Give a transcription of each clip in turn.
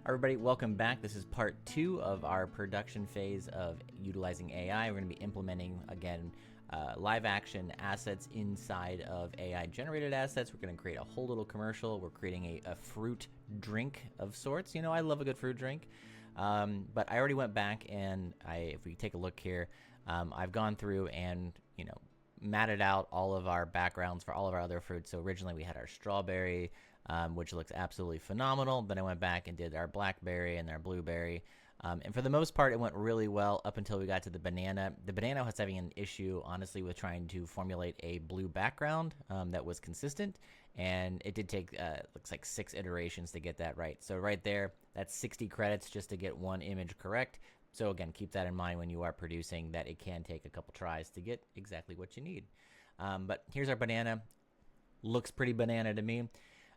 Everybody, welcome back. This is part 2 of our production phase of utilizing AI. We're going to be implementing, again, live action assets inside of AI generated assets. We're going to create a whole little commercial. We're creating a fruit drink of sorts. You know, I love a good fruit drink. But I already went back and if we take a look here, I've gone through and, matted out all of our backgrounds for all of our other fruits. So originally we had our strawberry, which looks absolutely phenomenal. Then I went back and did our blackberry and our blueberry. And for the most part, it went really well up until we got to the banana. The banana was having an issue, honestly, with trying to formulate a blue background that was consistent. And it did take, looks like 6 iterations to get that right. So right there, that's 60 credits just to get one image correct. So again, keep that in mind when you are producing, that it can take a couple tries to get exactly what you need. But here's our banana. Looks pretty banana to me.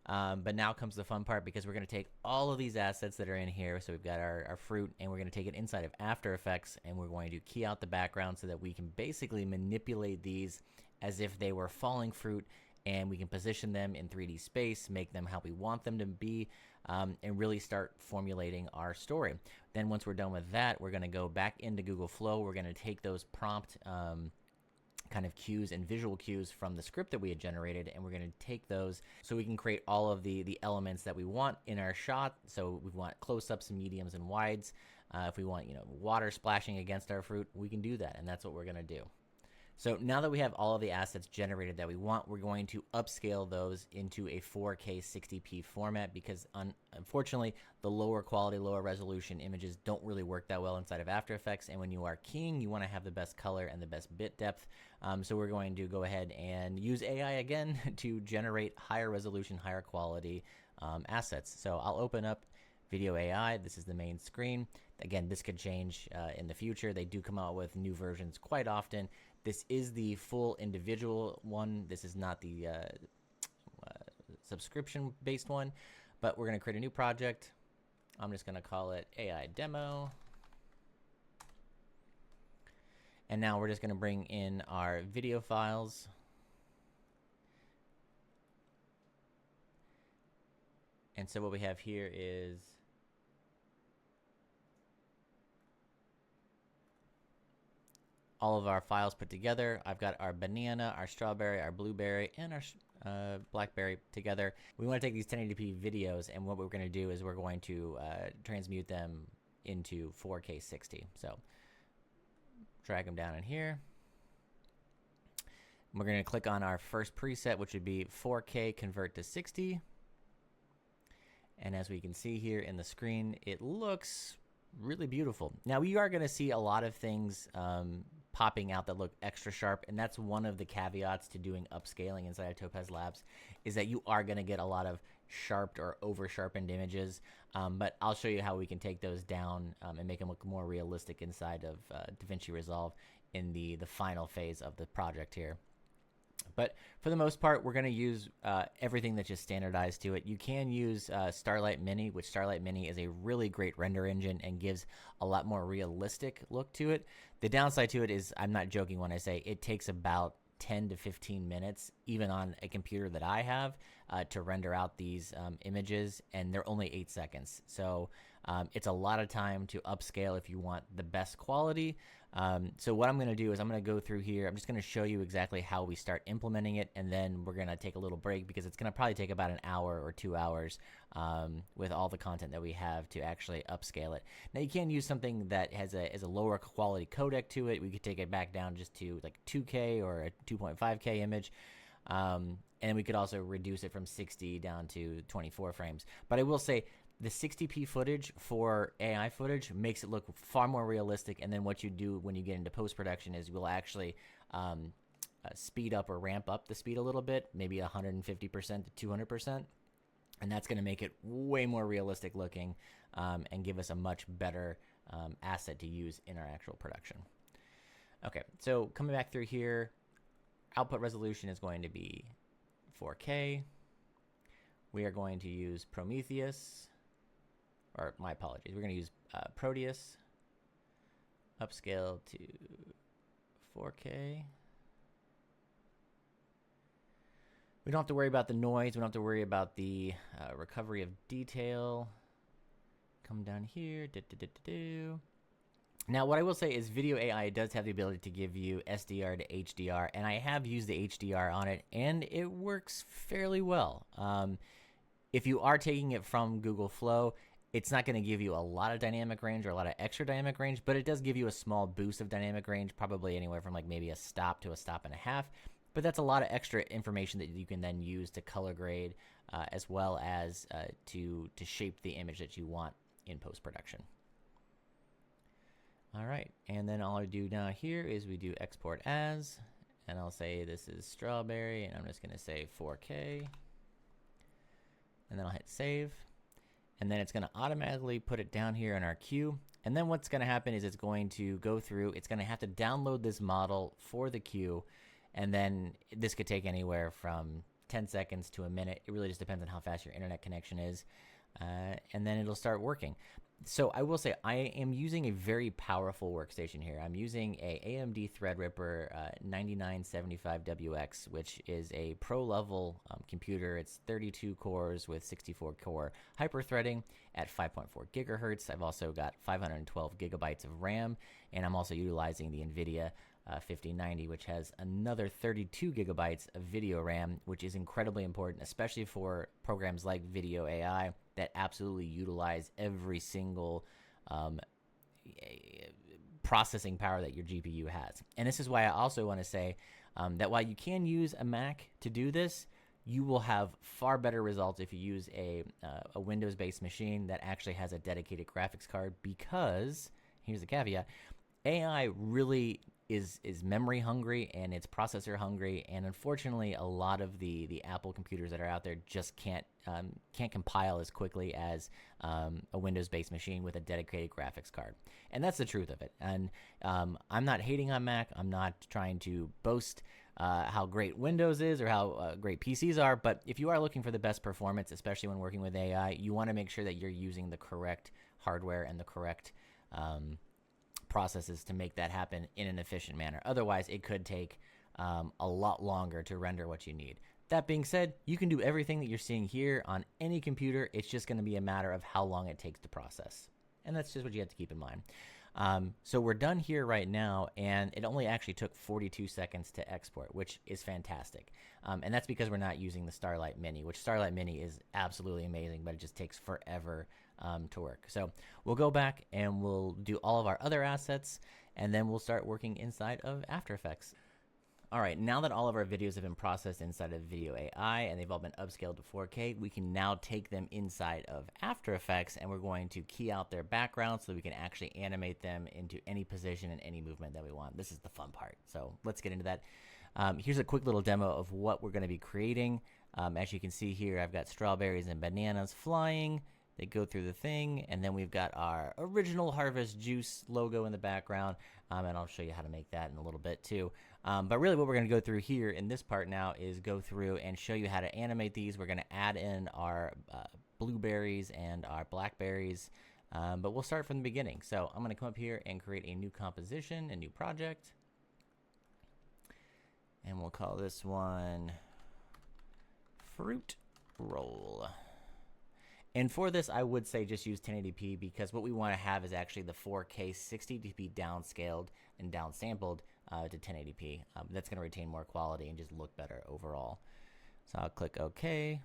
But now comes the fun part, because we're going to take all of these assets that are in here. So we've got our fruit, and we're going to take it inside of After Effects, and we're going to key out the background so that we can basically manipulate these as if they were falling fruit, and we can position them in 3D space, make them how we want them to be, and really start formulating our story. Then once we're done with that, we're going to go back into Google Flow. We're going to take those prompt kind of cues and visual cues from the script that we had generated, and we're going to take those so we can create all of the elements that we want in our shot. So we want close-ups and mediums and wides. If we want water splashing against our fruit, we can do that, and that's what we're going to do. So now that we have all of the assets generated that we want, we're going to upscale those into a 4K 60p format, because unfortunately, the lower quality, lower resolution images don't really work that well inside of After Effects. And when you are keying, you want to have the best color and the best bit depth. So we're going to go ahead and use AI again to generate higher resolution, higher quality assets. So I'll open up Video AI. This is the main screen. Again, this could change in the future. They do come out with new versions quite often. This is the full individual one. This is not the subscription-based one, but we're going to create a new project. I'm just going to call it AI Demo. And now we're just going to bring in our video files. And so what we have here is all of our files put together. I've got our banana, our strawberry, our blueberry, and our blackberry together. We want to take these 1080p videos, and what we're going to do is we're going to transmute them into 4K 60. So drag them down in here. We're going to click on our first preset, which would be 4K convert to 60. And as we can see here in the screen, it looks really beautiful. Now, we are going to see a lot of things popping out that look extra sharp, and that's one of the caveats to doing upscaling inside of Topaz Labs, is that you are going to get a lot of sharpened or over sharpened images, but I'll show you how we can take those down and make them look more realistic inside of DaVinci Resolve in the final phase of the project here. But for the most part, we're going to use everything that's just standardized to it. You can use Starlight Mini, which Starlight Mini is a really great render engine and gives a lot more realistic look to it. The downside to it is, I'm not joking when I say it takes about 10 to 15 minutes, even on a computer that I have, to render out these images, and they're only 8 seconds. So it's a lot of time to upscale if you want the best quality. So what I'm going to do is I'm going to go through here. I'm just going to show you exactly how we start implementing it, and then we're going to take a little break, because it's going to probably take about an hour or 2 hours with all the content that we have to actually upscale it. Now, you can use something that has a lower quality codec to it. We could take it back down just to like 2K or a 2.5K image. And we could also reduce it from 60 down to 24 frames. But I will say, the 60p footage for AI footage makes it look far more realistic. And then what you do when you get into post-production is we'll actually speed up or ramp up the speed a little bit, maybe 150% to 200%. And that's going to make it way more realistic looking and give us a much better asset to use in our actual production. Okay, so coming back through here, output resolution is going to be 4K. We are going to use Prometheus. Or my apologies, we're going to use Proteus, upscale to 4K. We don't have to worry about the noise. We don't have to worry about the recovery of detail. Come down here. Now, what I will say is video AI does have the ability to give you SDR to HDR, and I have used the HDR on it, and it works fairly well. If you are taking it from Google Flow, it's not going to give you a lot of dynamic range or a lot of extra dynamic range, but it does give you a small boost of dynamic range, probably anywhere from like maybe a stop to a stop and a half. But that's a lot of extra information that you can then use to color grade, as well as to shape the image that you want in post-production. All right, and then all I do now here is we do export as, and I'll say this is strawberry, and I'm just going to say 4K, and then I'll hit save, and then it's going to automatically put it down here in our queue. And then what's going to happen is it's going to go through, it's going to have to download this model for the queue, and then this could take anywhere from 10 seconds to a minute. It really just depends on how fast your internet connection is, and then it'll start working. So I will say I am using a very powerful workstation here. I'm using a AMD Threadripper 9975WX, which is a pro-level computer. It's 32 cores with 64 core hyper-threading at 5.4 gigahertz. I've also got 512 gigabytes of RAM, and I'm also utilizing the NVIDIA 5090, which has another 32 gigabytes of video RAM, which is incredibly important, especially for programs like video AI that absolutely utilize every single processing power that your GPU has. And this is why I also want to say that while you can use a Mac to do this, you will have far better results if you use a Windows-based machine that actually has a dedicated graphics card, because, here's the caveat, AI really is memory hungry and it's processor hungry, and unfortunately a lot of the Apple computers that are out there just can't compile as quickly as a Windows-based machine with a dedicated graphics card. And that's the truth of it. And I'm not hating on Mac. I'm not trying to boast how great Windows is or how great PCs are, but if you are looking for the best performance, especially when working with AI, you want to make sure that you're using the correct hardware and the correct processes to make that happen in an efficient manner. Otherwise, it could take a lot longer to render what you need. That being said, you can do everything that you're seeing here on any computer. It's just going to be a matter of how long it takes to process. And that's just what you have to keep in mind. So we're done here right now, and it only actually took 42 seconds to export, which is fantastic. And that's because we're not using the Starlight Mini, which Starlight Mini is absolutely amazing, but it just takes forever to work. So we'll go back and we'll do all of our other assets, and then we'll start working inside of After Effects. All right, now that all of our videos have been processed inside of Video AI and they've all been upscaled to 4K, we can now take them inside of After Effects, and we're going to key out their background so that we can actually animate them into any position and any movement that we want. This is the fun part. So let's get into that. Here's a quick little demo of what we're going to be creating. As you can see here, I've got strawberries and bananas flying. They go through the thing, and then we've got our original Harvest Juice logo in the background, and I'll show you how to make that in a little bit too. But really what we're going to go through here in this part now is go through and show you how to animate these. We're going to add in our blueberries and our blackberries, but we'll start from the beginning. So I'm going to come up here and create a new composition, a new project, and we'll call this one Fruit Roll. And for this, I would say just use 1080p, because what we want to have is actually the 4K 60 to be downscaled and downsampled to 1080p. That's going to retain more quality and just look better overall. So I'll click OK.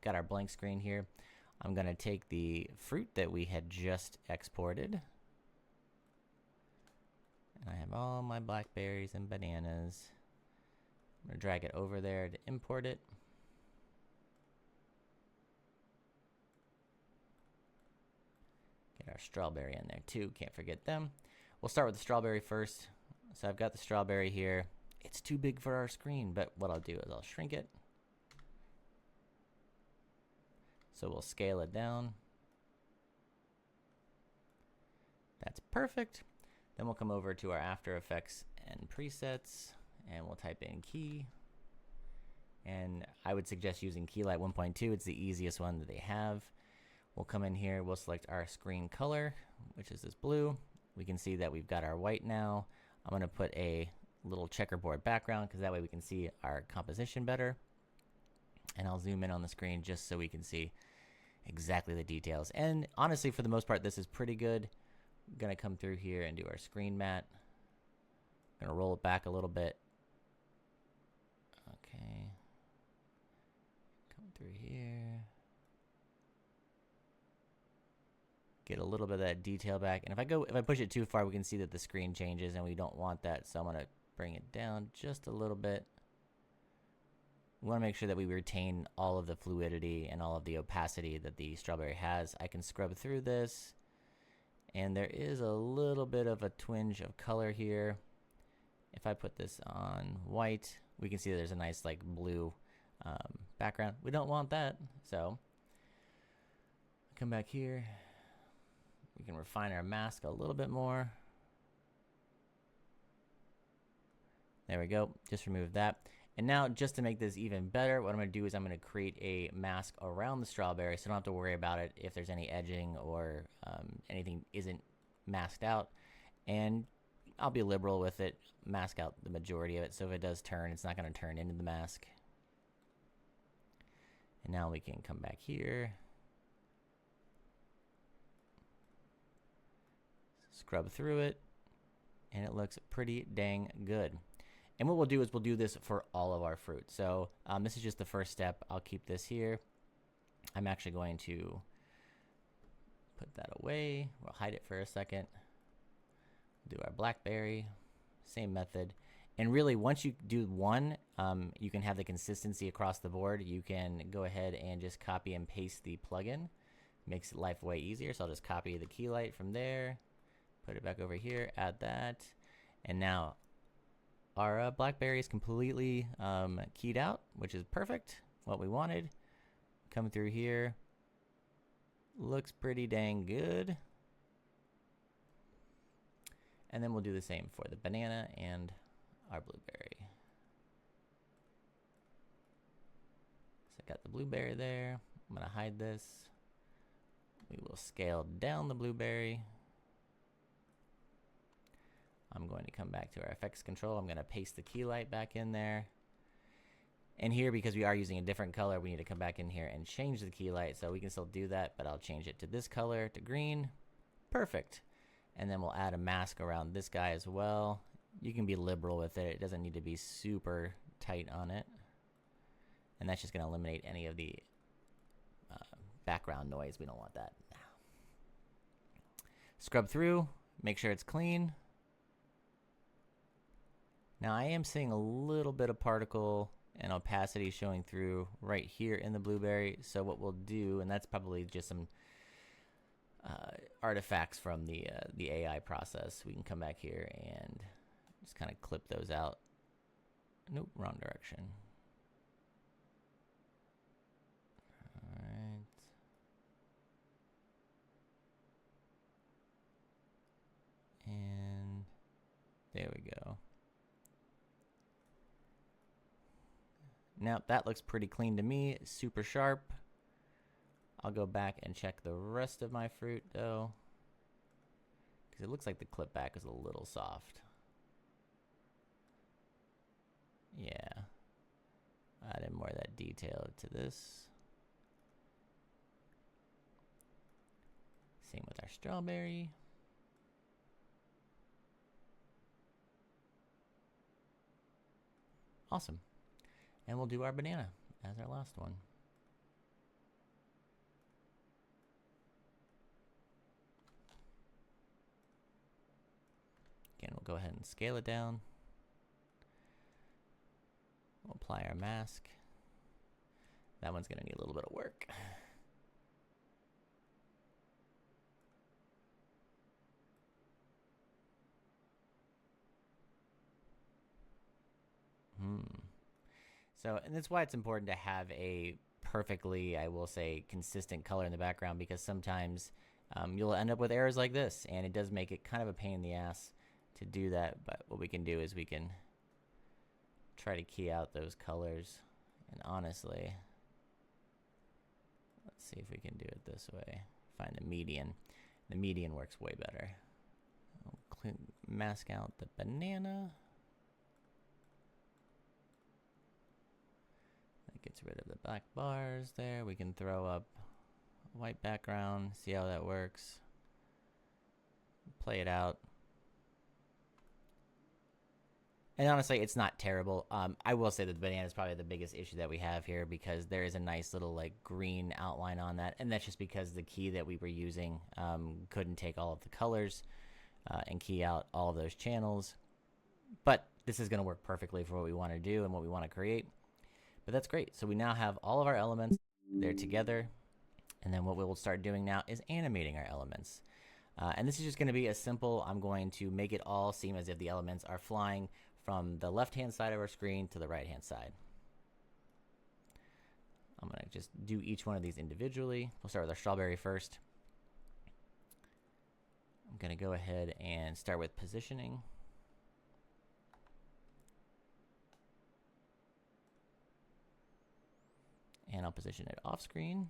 Got our blank screen here. I'm going to take the fruit that we had just exported. And I have all my blackberries and bananas. I'm going to drag it over there to import it. Our strawberry in there too, can't forget them. We'll start with the strawberry first. So I've got the strawberry here. It's too big for our screen, but what I'll do is I'll shrink it. So we'll scale it down. That's perfect. Then we'll come over to our After Effects and presets, and we'll type in key. And I would suggest using Keylight 1.2. It's the easiest one that they have. We'll come in here, we'll select our screen color, which is this blue. We can see that we've got our white now. I'm going to put a little checkerboard background, because that way we can see our composition better. And I'll zoom in on the screen just so we can see exactly the details. And honestly, for the most part, this is pretty good. I'm gonna come through here and do our screen mat. Gonna roll it back a little bit. Okay. Come through here. Get a little bit of that detail back. And if I push it too far, we can see that the screen changes, and we don't want that. So I'm gonna bring it down just a little bit. We want to make sure that we retain all of the fluidity and all of the opacity that the strawberry has. I can scrub through this, and there is a little bit of a twinge of color here. If I put this on white, we can see that there's a nice like blue background. We don't want that, so come back here. We can refine our mask a little bit more. There we go. Just remove that. And now, just to make this even better, what I'm going to do is I'm going to create a mask around the strawberry, so I don't have to worry about it if there's any edging or anything isn't masked out. And I'll be liberal with it, mask out the majority of it, so if it does turn, it's not going to turn into the mask. And now we can come back here. Scrub through it, and it looks pretty dang good. And what we'll do is we'll do this for all of our fruit. So this is just the first step. I'll keep this here. I'm actually going to put that away. We'll hide it for a second. Do our blackberry, same method. And really, once you do one, you can have the consistency across the board. You can go ahead and just copy and paste the plugin. Makes life way easier. So I'll just copy the key light from there, put it back over here, add that. And now our blackberry is completely keyed out, which is perfect, what we wanted. Come through here, looks pretty dang good. And then we'll do the same for the banana and our blueberry. So I got the blueberry there. I'm gonna hide this. We will scale down the blueberry. I'm going to come back to our effects control. I'm going to paste the key light back in there. And here, because we are using a different color, we need to come back in here and change the key light. So we can still do that, but I'll change it to this color, to green. Perfect. And then we'll add a mask around this guy as well. You can be liberal with it. It doesn't need to be super tight on it. And that's just going to eliminate any of the background noise. We don't want that. Scrub through, make sure it's clean. Now I am seeing a little bit of particle and opacity showing through right here in the blueberry. So what we'll do, and that's probably just some artifacts from the AI process. We can come back here and just kind of clip those out. Nope, wrong direction. All right. And there we go. Now that looks pretty clean to me, super sharp. I'll go back and check the rest of my fruit though, because it looks like the clip back is a little soft. Yeah, add in more of that detail to this. Same with our strawberry. Awesome. And we'll do our banana as our last one. Again, we'll go ahead and scale it down. We'll apply our mask. That one's going to need a little bit of work. So, and that's why it's important to have a perfectly, I will say, consistent color in the background, because sometimes you'll end up with errors like this, and it does make it kind of a pain in the ass to do that. But what we can do is we can try to key out those colors. And honestly, let's see if we can do it this way. Find the median. The median works way better. I'll mask out the banana. That gets rid of the black bars there. We can throw up white background, see how that works. Play it out. And honestly, it's not terrible. I will say that the banana is probably the biggest issue that we have here because there is a nice little like green outline on that. And that's just because the key that we were using couldn't take all of the colors and key out all of those channels. But this is going to work perfectly for what we want to do and what we want to create. But that's great. So we now have all of our elements. They're together. And then what we'll start doing now is animating our elements. And this is just going to be a simple, I'm going to make it all seem as if the elements are flying from the left-hand side of our screen to the right-hand side. I'm going to just do each one of these individually. We'll start with our strawberry first. I'm going to go ahead and start with positioning. And I'll position it off screen.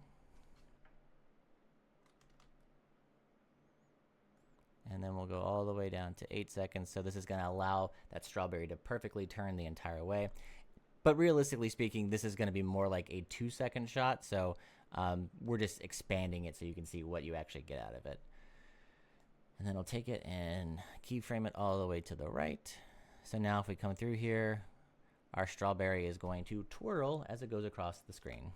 And then we'll go all the way down to 8 seconds. So this is going to allow that strawberry to perfectly turn the entire way. But realistically speaking, this is going to be more like a 2-second shot. So we're just expanding it so you can see what you actually get out of it. And then I'll take it and keyframe it all the way to the right. So now if we come through here, our strawberry is going to twirl as it goes across the screen.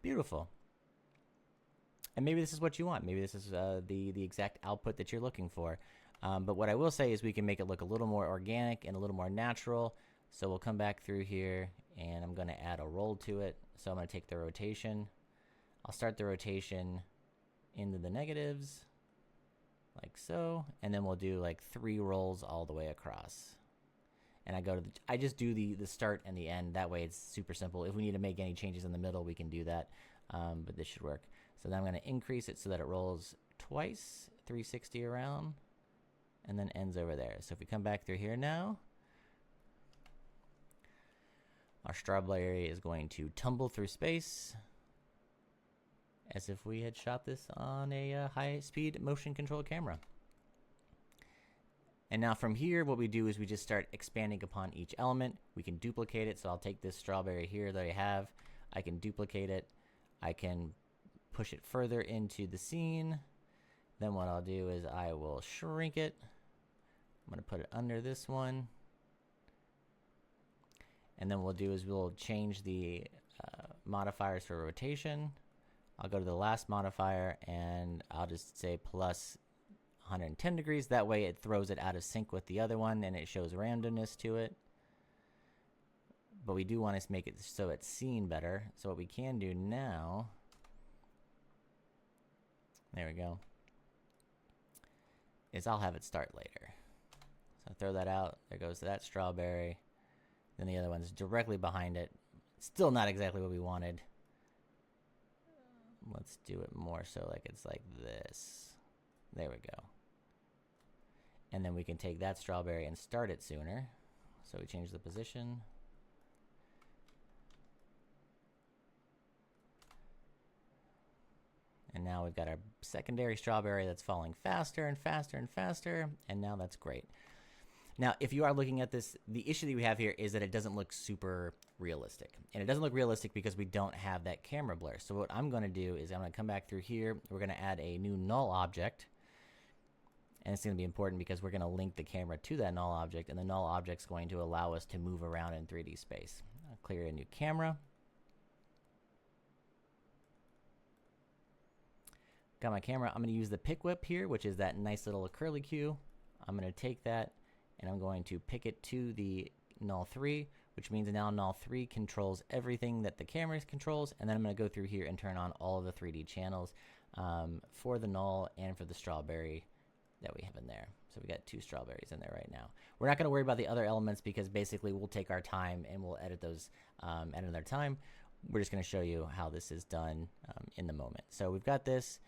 Beautiful. And maybe this is what you want. Maybe this is the exact output that you're looking for. But what I will say is we can make it look a little more organic and a little more natural. So we'll come back through here and I'm going to add a roll to it. So I'm going to take the rotation. I'll start the rotation into the negatives like so. And then we'll do like 3 rolls all the way across. And I just do the start and the end. That way it's super simple. If we need to make any changes in the middle, we can do that. But this should work. So then I'm going to increase it so that it rolls twice, 360 around, and then ends over there. So if we come back through here now, our strawberry is going to tumble through space as if we had shot this on a high-speed motion-controlled camera. And now from here, what we do is we just start expanding upon each element. We can duplicate it. So I'll take this strawberry here that I have. I can duplicate it. I can push it further into the scene. Then what I'll do is I will shrink it. I'm going to put it under this one. And then what we'll do is we'll change the modifiers for rotation. I'll go to the last modifier and I'll just say plus 110 degrees. That way it throws it out of sync with the other one and it shows randomness to it. But we do want to make it so it's seen better. So what we can do now, there we go, is I'll have it start later. So throw that out. There goes that strawberry. Then the other one's directly behind it. Still not exactly what we wanted. Let's do it more so like it's like this. There we go. And then we can take that strawberry and start it sooner. So we change the position. And now we've got our secondary strawberry that's falling faster and faster and faster. And now that's great. Now, if you are looking at this, the issue that we have here is that it doesn't look super realistic. And it doesn't look realistic because we don't have that camera blur. So what I'm going to do is I'm going to come back through here. We're going to add a new null object. And it's going to be important because we're going to link the camera to that null object. And the null object is going to allow us to move around in 3D space. I'll clear a new camera. Got my camera. I'm going to use the pick whip here, which is that nice little curlicue. I'm going to take that and I'm going to pick it to the null 3, which means now null 3 controls everything that the camera controls. And then I'm going to go through here and turn on all of the 3D channels for the null and for the strawberry that we have in there. So we got 2 strawberries in there right now. We're not going to worry about the other elements because basically we'll take our time and we'll edit those at another time. We're just going to show you how this is done in the moment. So we've got this.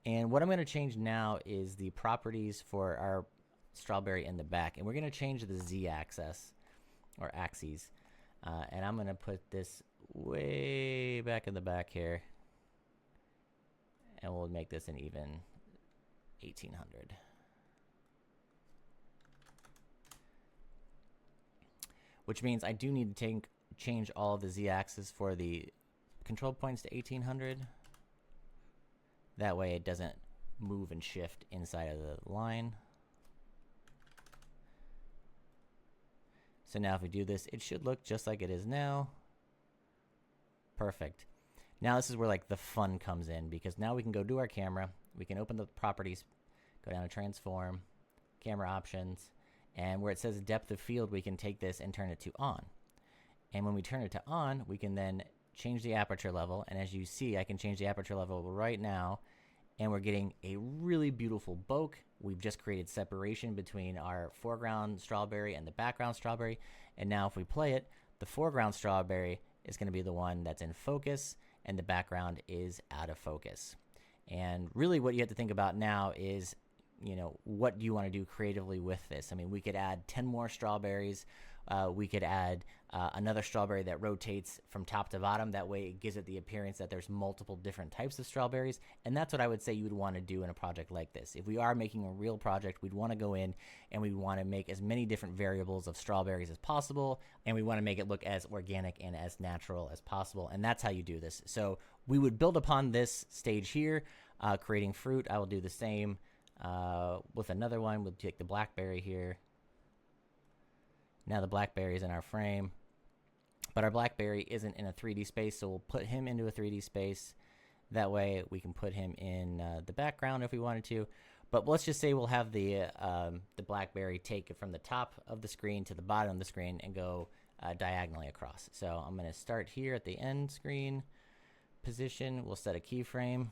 And what I'm going to change now is the properties for our strawberry in the back. And we're going to change the z-axis or axes. And I'm going to put this way back in the back here. And we'll make this an even 1800. Which means I do need to change all of the z-axis for the control points to 1800. That way it doesn't move and shift inside of the line. So now if we do this, it should look just like it is now. Perfect. Now this is where like the fun comes in, because now we can go to our camera, we can open the properties, go down to transform, camera options, and where it says depth of field, we can take this and turn it to on. And when we turn it to on, we can then change the aperture level. And as you see, I can change the aperture level right now, and we're getting a really beautiful bokeh. We've just created separation between our foreground strawberry and the background strawberry. And now if we play it, the foreground strawberry is going to be the one that's in focus, and the background is out of focus. And really what you have to think about now is, you know, what do you want to do creatively with this? I mean, we could add 10 more strawberries. We could add another strawberry that rotates from top to bottom. That way it gives it the appearance that there's multiple different types of strawberries. And that's what I would say you would want to do in a project like this. If we are making a real project, we'd want to go in and we want to make as many different variables of strawberries as possible. And we want to make it look as organic and as natural as possible. And that's how you do this. So we would build upon this stage here, creating fruit. I will do the same with another one. We'll take the blackberry here. Now the blackberry is in our frame, but our blackberry isn't in a 3D space, so we'll put him into a 3D space. That way we can put him in the background if we wanted to. But let's just say we'll have the blackberry take it from the top of the screen to the bottom of the screen and go diagonally across. So I'm going to start here at the end screen position. We'll set a keyframe.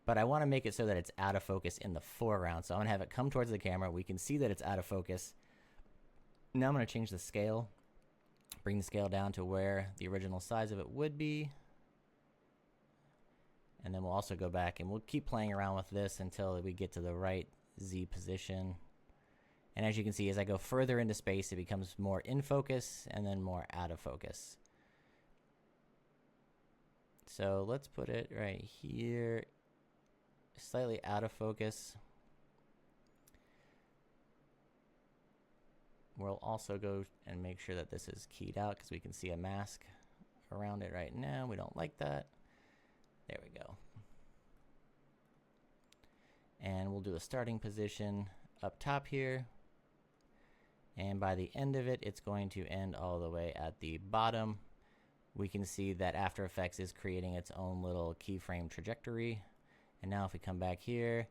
But I want to make it so that it's out of focus in the foreground. So I'm going to have it come towards the camera. We can see that it's out of focus. Now I'm going to change the scale. Bring the scale down to where the original size of it would be. And then we'll also go back and we'll keep playing around with this until we get to the right Z position. And as you can see, as I go further into space, it becomes more in focus and then more out of focus. So let's put it right here. Slightly out of focus. We'll also go and make sure that this is keyed out because we can see a mask around it right now. We don't like that. There we go. And we'll do a starting position up top here. And by the end of it, it's going to end all the way at the bottom. We can see that After Effects is creating its own little keyframe trajectory. And now if we come back here,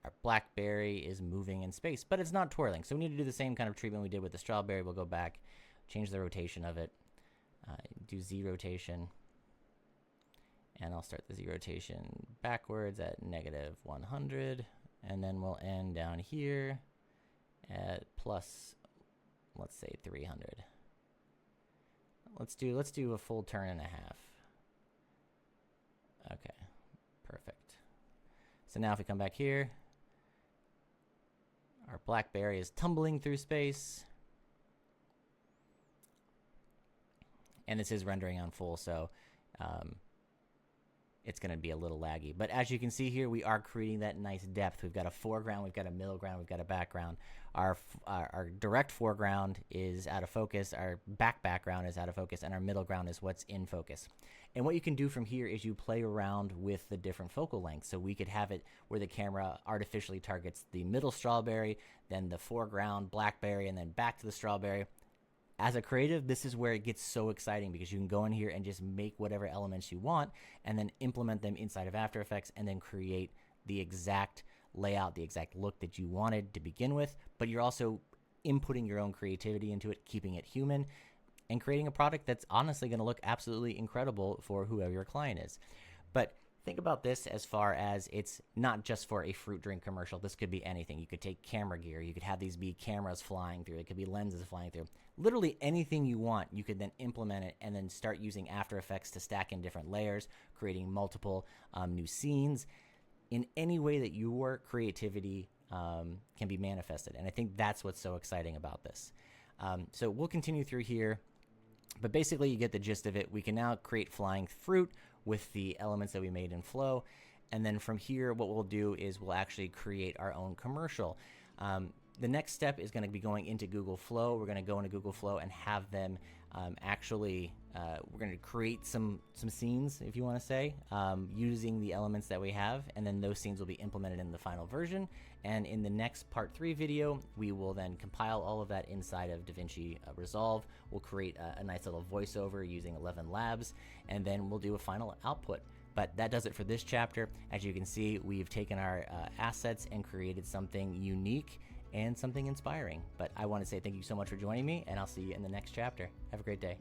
our blackberry is moving in space, but it's not twirling. So we need to do the same kind of treatment we did with the strawberry. We'll go back, change the rotation of it, do Z rotation. And I'll start the Z rotation backwards at -100. And then we'll end down here at plus, let's say 300. Let's do a full turn and a half. Okay, perfect. So now if we come back here, our blackberry is tumbling through space. And this is rendering on full, so it's going to be a little laggy. But as you can see here, we are creating that nice depth. We've got a foreground, we've got a middle ground, we've got a background. Our direct foreground is out of focus, our background is out of focus, and our middle ground is what's in focus. And what you can do from here is you play around with the different focal lengths. So we could have it where the camera artificially targets the middle strawberry, then the foreground blackberry, and then back to the strawberry. As a creative, this is where it gets so exciting because you can go in here and just make whatever elements you want and then implement them inside of After Effects and then create the exact layout, the exact look that you wanted to begin with. But you're also inputting your own creativity into it, keeping it human, and creating a product that's honestly going to look absolutely incredible for whoever your client is. But think about this as far as it's not just for a fruit drink commercial. This could be anything. You could take camera gear. You could have these be cameras flying through. It could be lenses flying through. Literally anything you want, you could then implement it and then start using After Effects to stack in different layers, creating multiple new scenes in any way that your creativity can be manifested. And I think that's what's so exciting about this. So we'll continue through here. But basically, you get the gist of it. We can now create flying fruit with the elements that we made in Flow. And then from here, what we'll do is we'll actually create our own commercial. The next step is going to be going into Google Flow. We're going to go into Google Flow and have them we're going to create some scenes, if you want to say, using the elements that we have, and then those scenes will be implemented in the final version. And in the next part 3 video, we will then compile all of that inside of DaVinci Resolve. We'll create a nice little voiceover using 11 labs, and then we'll do a final output. But that does it for this chapter. As you can see, we've taken our assets and created something unique and something inspiring. But I want to say thank you so much for joining me, and I'll see you in the next chapter. Have a great day.